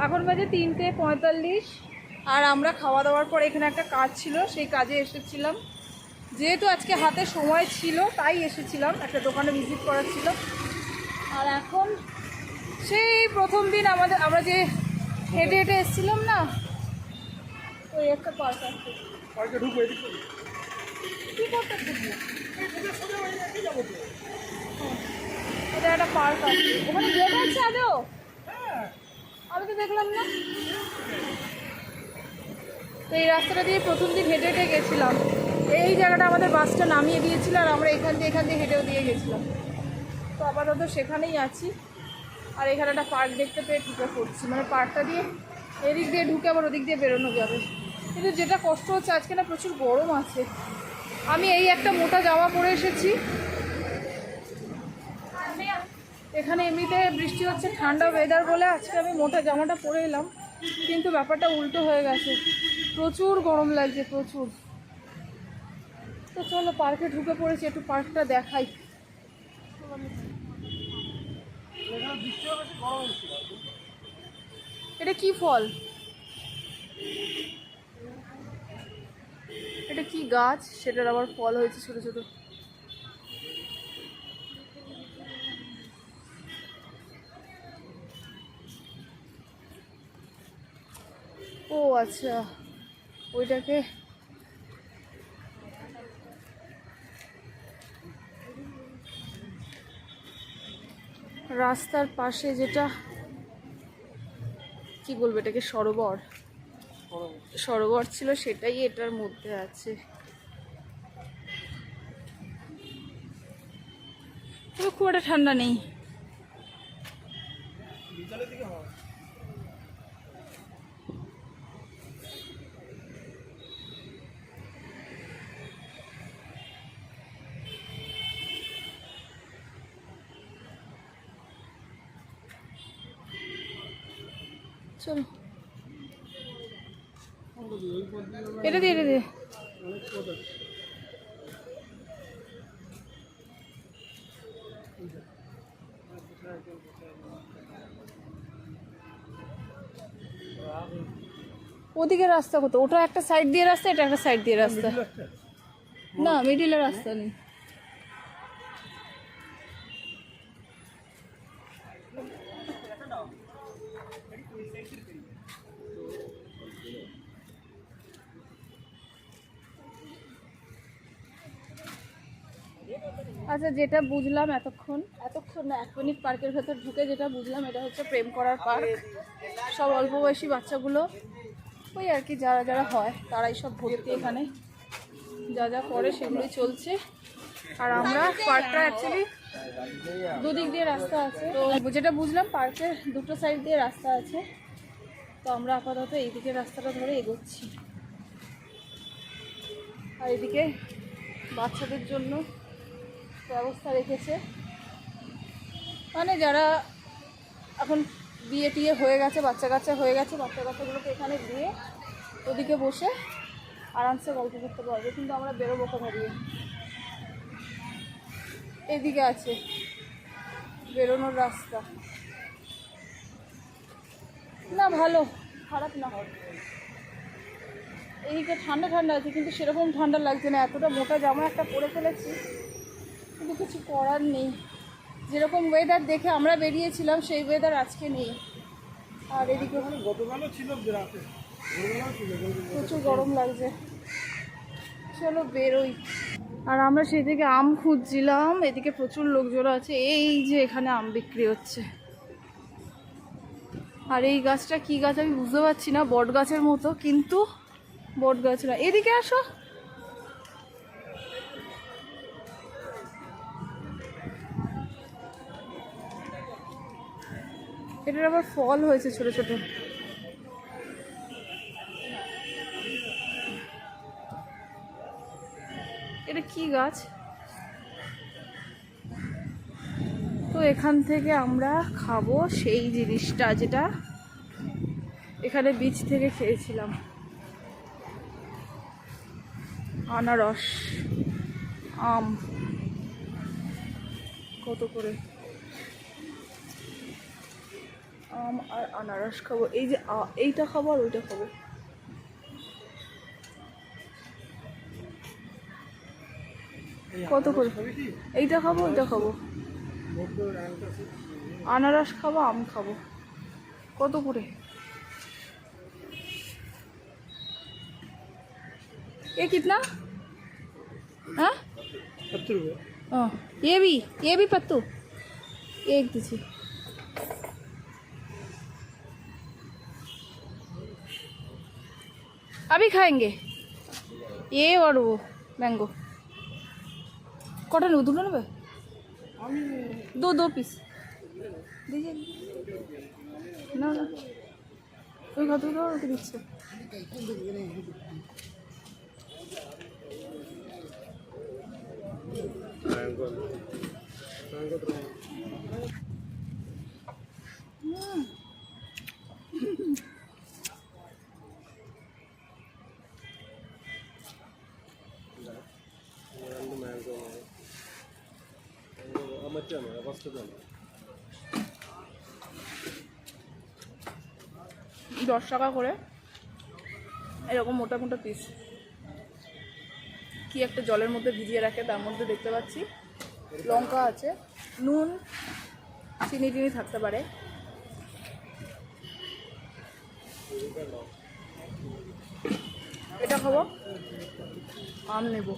এখন বাজে 3:45। আর আমরা খাওয়া দাওয়ার পর এখানে একটা কাজ ছিল, সেই কাজে এসেছিলাম। যেহেতু আজকে হাতে সময় ছিল তাই এসেছিলাম, একটা দোকানে ভিজিট করার ছিল। আর এখন সেই প্রথম দিন আমরা যে হেঁটে হেঁটে এসেছিলাম না, ওই একটা পার্ক আছে। কী করতে এটা একটা পার্ক আছে, ওখানে গেট আছে আদৌ? আমি তো দেখলাম না। তো এই রাস্তাটা দিয়ে প্রথম দিন হেঁটে হেঁটে গেছিলাম। এই জায়গাটা আমাদের বাসটা নামিয়ে দিয়েছিল আর আমরা এখান দিয়ে হেঁটেও দিয়ে গেছিলাম। তো আপাতত সেখানেই আছি। আর এখানে একটা পার্ক দেখতে পেয়ে ঢুকে পড়ছি, মানে পার্কটা দিয়ে এদিক দিয়ে ঢুকে আবার ওদিক দিয়ে বেরোনো যাবে। কিন্তু যেটা কষ্ট হচ্ছে আজকে না প্রচুর গরম আছে। আমি এই একটা মোটা জামা পরে এসেছি। এখানে এমনিতে বৃষ্টি হচ্ছে, ঠান্ডা ওয়েদার বলে আজকে আমি মোটা জামাটা পরে এলাম, কিন্তু ব্যাপারটা উল্টো হয়ে গেছে, প্রচুর গরম লাগছে প্রচুর। তো চলো পার্কে ঢুকে পড়েছি, একটু পার্কটা দেখাই। এটা কি ফল? এটা কি গাছ? সেটার আবার ফল হয়েছে ছোট ছোট। ও আচ্ছা, ওইটাকে রাস্তার পাশে যেটা কি বলবো, এটাকে সরোবর ছিল, সেটাই এটার মধ্যে আছে। তবে খুব একটা ঠান্ডা নেই। চলো এটা দিয়ে ওদিকে রাস্তা কত? ওটা একটা সাইড দিয়ে রাস্তা, এটা একটা সাইড দিয়ে রাস্তা। না, মিডিলের রাস্তা নেই। আচ্ছা, যেটা বুঝলাম এতক্ষণ না, 1 মিনিট পার্কের ভেতর ঢুকে যেটা বুঝলাম, এটা হচ্ছে প্রেম করার পার্ক। সব অল্প বয়সী বাচ্চাগুলো, ওই আর কি যারা যারা হয় তারাই সব ভর্তি এখানে, যা যা করে সেগুলোই চলছে। আর আমরা পার্কটা অ্যাকচুয়ালি দুদিক দিয়ে রাস্তা আছে, তো যেটা বুঝলাম পার্কের দুটো সাইড দিয়ে রাস্তা আছে। তো আমরা আপাতত এইদিকে রাস্তাটা ধরে এগোচ্ছি। আর এদিকে বাচ্চাদের জন্য ব্যবস্থা রেখেছে, মানে যারা এখন বিয়ে টিয়ে হয়ে গেছে, বাচ্চা কাচ্চা হয়ে গেছে, বাচ্চা কাচ্চাগুলোকে এখানে দিয়ে ওদিকে বসে আরামসে গল্প করতে পারবে। কিন্তু আমরা বেরোবো কোথা দিয়ে? এদিকে আছে বেরোনোর রাস্তা। না ভালো, খারাপ না। এইদিকে ঠান্ডা ঠান্ডা আছে, কিন্তু সেরকম ঠান্ডা লাগছে না। এতটা মোটা জামা একটা পরে ফেলেছি, কিন্তু কিছু করার নেই। যেরকম ওয়েদার দেখে আমরা বেরিয়েছিলাম সেই ওয়েদার আজকে নেই। আর এদিকে প্রচুর গরম লাগছে। চলো বেরোই। আর আমরা সেই থেকে আম খুঁজছিলাম, এদিকে প্রচুর লোকজন আছে। এই যে এখানে আম বিক্রি হচ্ছে। আর এই গাছটা কি গাছ আমি বুঝতে পারছি না, বট গাছের মতো, কিন্তু বট গাছ না। এদিকে আসো। এটার আবার ফল হয়েছে ছোট ছোট। এটা কি গাছ? তো এখান থেকে আমরা খাবো সেই জিনিসটা যেটা এখানে বীজ থেকে খেয়েছিলাম, আনারস। আম কত করে? আম আর আনারস খাবো। এই যে এইটা খাবো আর ওইটা খাবো। কত করে? এইটা খাবো ওইটা খাবো, আনারস খাবো আম খাবো। কত করে? ये कितना? हाँ ये भी पत्तू एक दीजिए। अभी खाएंगे ये और वो मैंगो। कटा नेब दुটো नेবে? दो दो पीस दीजिए ना ना ওই কতগুলো ওকে দিচ্ছে। দশ টাকা করে এরকম মোটা মোটা পিস। কি একটা জলের মধ্যে ভিজিয়ে রাখে, তার মধ্যে দেখতে পাচ্ছি লঙ্কা আছে, নুন চিনি টিনি থাকতে পারে। এটা খাবো, আম নেব।